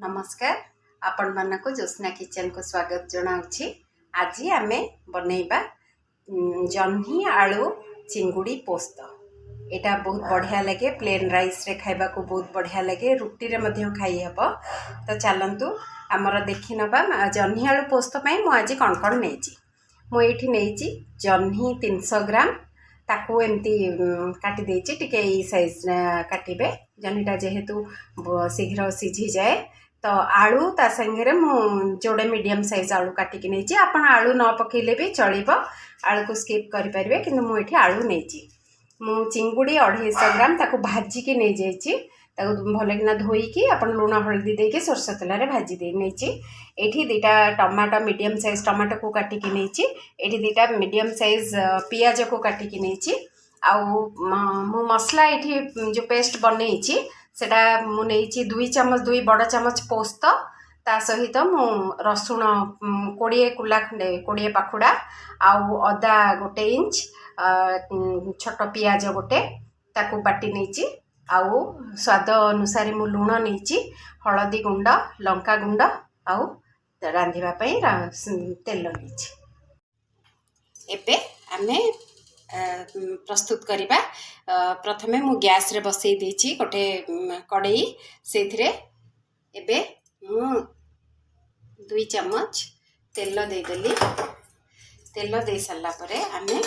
नमस्कार आपण मानक ज्योत्स्ना किचन को स्वागत जनाऊँगी। आज आमे बनैबा जह्नी आलू चिंगुड़ी पोस्त। एटा बहुत बढ़िया लगे, प्लेन राइस रे खाइबा को बहुत बढ़िया लगे, रुटी रे मध्य खाई हेबो। तो चलंतु आमर देखि नबा जह्नी आलू पोस्त पई मु आज कौन कौन नेछि। मु एठी नेछि जह्नी 300 ग्राम, ताकू एमती काटी देछि, टिके ई साइज काटिबे। जह्नीटा जेहेतु शीघ्र सिझी जाए तो आलू ता संगे मु जोड़े मीडियम साइज आलू काटिकी नहीं। आपन आलू न पकेले भी चलिबो, आलू को स्किप करि परिबे, किंतु मु एठी आलू नेछि। मु चिंगुड़ी 250 ग्राम ताकू भाजिकी नहीं जाइछि। ताकू भलकिना धोईकी आपन लूण हळदी देके सरस तेल भाजी दे नेछि। एठी दुटा टमाटो मीडियम साइज टमाटो को काटिकी नेछि। एठी दुटा मीडियम साइज पियाज को काटिकी नेछि। आउ मु मसला एठी जो पेस्ट बनेछि सेटा मु नेछि 2 चम्मच 2 बड़ चम्मच पोस्त, ता सहित मु रसुण 20 कुला खंडे 20 पाखुड़ा, आउ अदा 1 इंच, छोट पियाज गोटे ताकू बाटी नेछि। आउ स्वाद अनुसार मु लूण नेछि, हळदी गुंड, लंका गुंड, आउ रांधिबा पई तेल नेछि। एबे आमे प्रस्तुत करिबा। प्रथमे मु गैस रे बसई देछि गोटे कड़ाई, सेथिरे एबे मु 2 चम्मच तेल दे देली। तेल दे साला परे आमे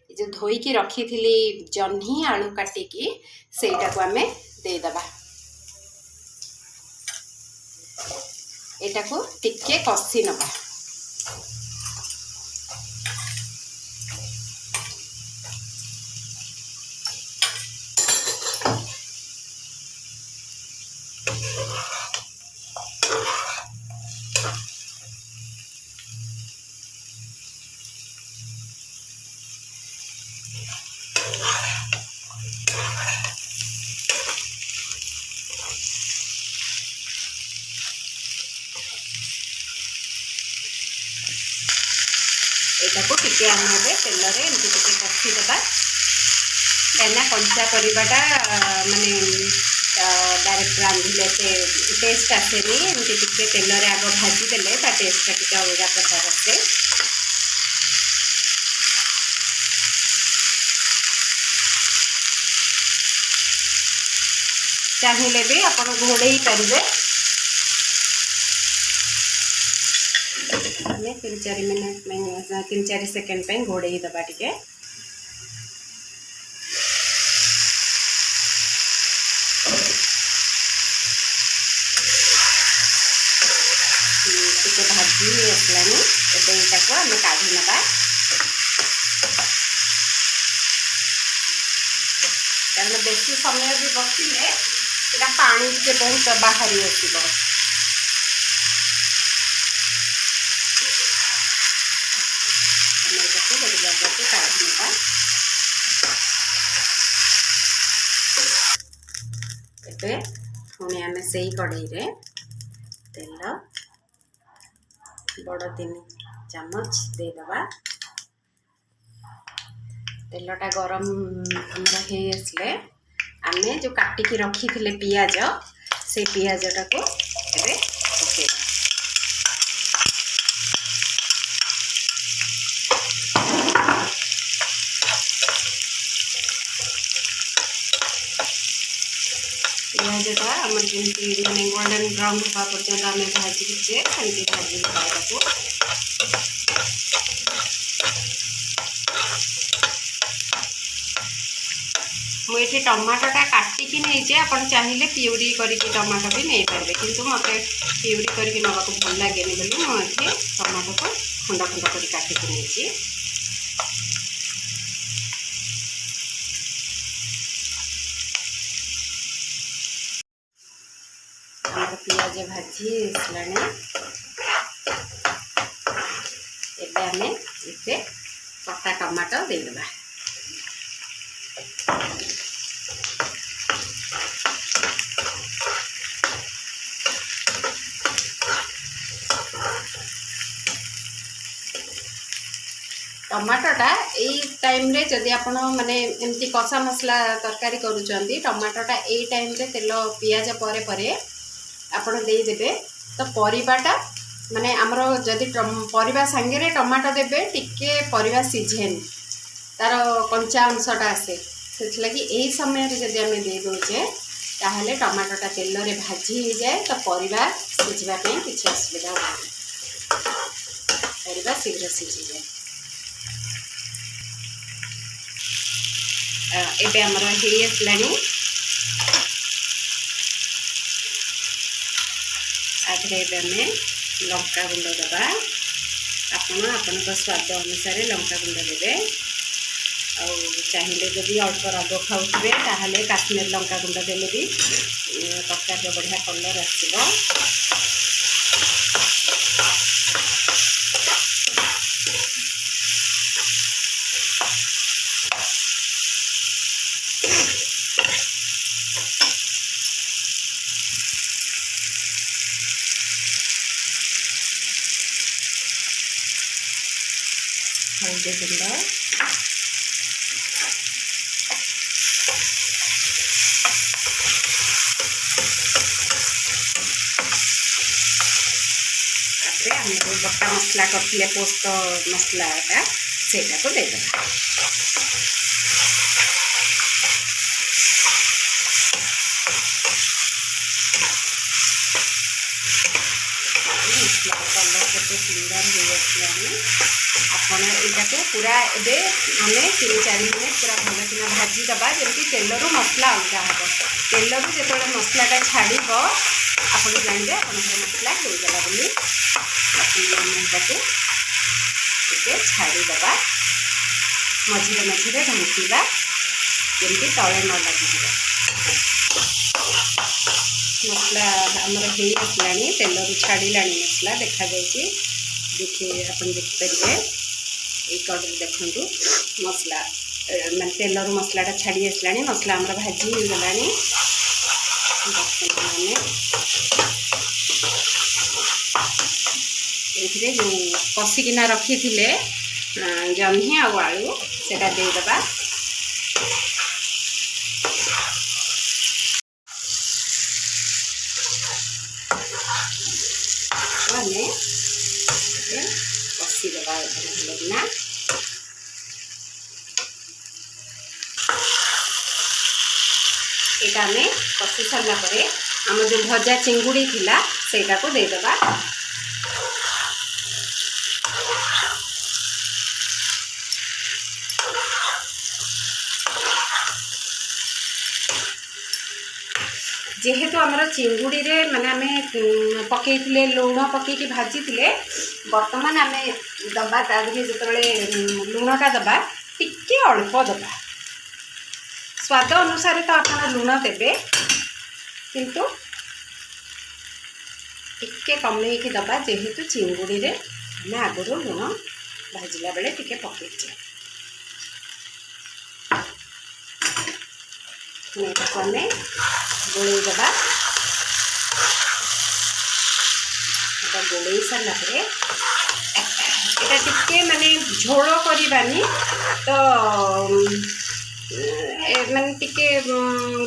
जो धोई की रखी थिली जह्नी आलू काटिकी सेटा को आमे दे दबा। एटा को टिके कसी नबा। एटाको टिके आमे तेल रे एमती टिके कसी देबा। कहना कंचा परिबाटा माने डायरेक्ट रांधिले से टेस्ट आसेनी। एमती टिके तेल रे आग भाजी देले ता टेस्ट टिके अलग प्रकार आसे। चाहिए भी आपण घोड़े पारे। 3-4 मिनट में 3-4 सेकंड घोड़े दबा टिके। टिके भाजी आसलानी। एबे एटा को हम काढी नबा। कारण बेसी समय भी बसिले सेटा पानी के बहुत बाहरी आसीबो। एबे पुणी आमे सेई कढ़ाई रे तेल बड़ 3 चम्मच दे दबा। तेलटा गरम हमरा हे आसले आमे जो काटिकी रखी थिले पियाज, से पियाजटा को एबे पकेबा। पियाजटा आम जमी माने गोल्डन ब्राउन होगा पर्यंत आम भाजी सेमती भाजी पाइबा। मुझे टमाटोटा काटिकी नहीं, आप चाहिए प्यूरी करके टमाटो भी नहीं पारे, किंतु मत प्यूरी करके नवा को भल लगे बोली मुझे टमाटो को खंड खंड कर काटिकी नहीं। पियाज भाजी आसलानी। एबे आमे इसे कटा टमाटो दे देबा। टमाटोटा यही टाइम रे जदि आपण माने एमती कषा मसला तरकारी करूचंदी, टमाटोटा यही टाइम रे तेल पियाज परे परे आपण देदेवे तो परिवाटा माने आमर जदि परिवा सांगे टमाटो देबे टिके परिवा सिझेन तार कंचा अंशटा आसे से लगी यही समय जब आम दे दौचे ताहले टमाटोटा तेल रे भाजी हो जाए तो परिवा सिझापी किसी असुविधा नहीं परिवा शीघ्र सिझी जाए। एबे आमर हो आसलानी आधे आम लंका गुंड दबा आपण स्वाद अनुसार लंका गुंड देवे चाहिए जदि अल्प राग खाऊे ताहले काश्मीर लंका गुंड देले भी तरकारी बढ़िया कलर आसो। हल्दी गुंड आम जो बटा मसला करते पोस्त मसलाटा सेटा को दे मसला कलर के सुंदर हो आपण यहाँ को पूरा एबे आम 3-4 मिनट पूरा भल कि भाजी दबा जमी तेल रु मसला अलगा हम तेल रु जो मसलाटा छाड़ आप जानते आप मसला होगला बोली टे छाड़ीदबा मझे मझे ढांकीबा जमी तले न लगे मसला आमर हो आसला तेल रु छाड़ा मसला देखा देखिए आप देखिपारे ये कड़े देखु मसला मैं तेल रु मसलाटा छाड़ी आसला मसला आमर भाजी हो गला ये जो कषिकिना रखी थे जह्नी आलू से देदेबा कषिदेवा भलकिना यहाँ आम कषि सारापर आम जो भजा चिंगुड़ी थिला सेटा को देदेबा जेहेतु आमर चिंगुड़ी रे माने आमे पकई लुण पकईकी भाजी थे बर्तमान आम दबा तादे जो लुणटा दबा टिके अल्प दबा स्वाद अनुसार तो आप लुण देवे किंतु टिके कमेकी दबा जेहेतु चिंगुड़ी रे आम आगुरी लुण भाजला बेले टिके पकईचे आम गोलैदेवा गोलई सारापर यहाँ टिके माने झोल करवानी तो माने टिके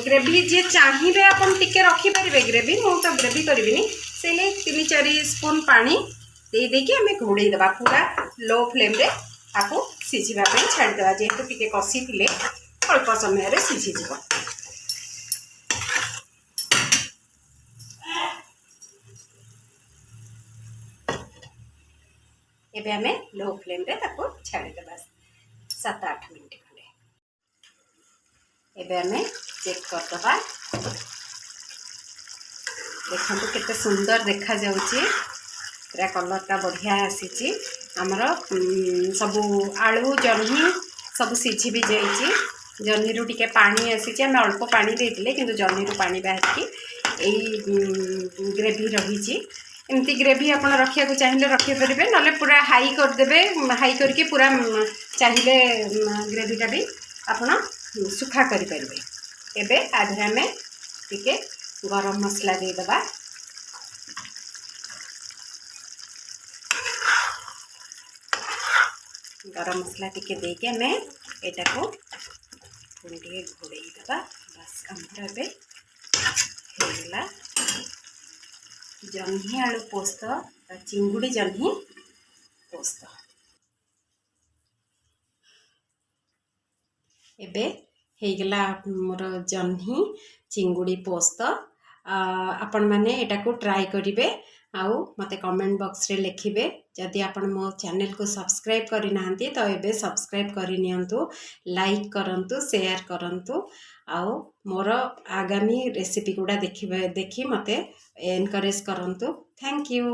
ग्रेवी जी चाहिए आपन टिके रखिपारे ग्रेवी मु तो ग्रेवी करी से 3-4 स्पून पानी देदेकी आम घोड़ेदेवा पूरा लो फ्लेम रे आपको सिझापी छाड़देवा जेहेतु टिके कषि थे अल्प समय सिझीज एबे आमे लो फ्लेम रे ताको छाड़ीदेवा 7-8 मिनट खंडे एबे आमे चेक करदबा देखो केते सुंदर देखा जाउची पूरा कलरटा बढ़िया आसी आमर सबू आलू जह्नी सब सिझी भी जाइए जह्नी रू टिके पानी आसी आम अल्प पानी देते कि जह्नी रू पानी बाहर ग्रेवी रही एमती ग्रेवी आप रखा चाहिए रखिपारे ना पूरा हाई करदे हाई करके पूरा चाहिए ग्रेवीटा भी आप सुखा करें एवं आधे आम टिके गरम मसला देदेबा गरम मसला टिके देके आम एटा को पुणी टे घोड़े देवा बस आमर एगला जह्नी आलू पोस्त चिंगुड़ी जह्नी पोस्त एबे हेगला मोर जह्नी चिंगुड़ी पोस्त आपण माने एटा को ट्राई करिवे आउ मते कमेंट बॉक्स रे लिखिबे जदि आपण मो चैनल को सब्सक्राइब करि नाहंती तो एबे सब्सक्राइब करि नियंतु लाइक करंतु शेयर करंतु आउ मोर आगामी रेसिपी गुडा देखि मते एनकरेज करंतु थैंक यू।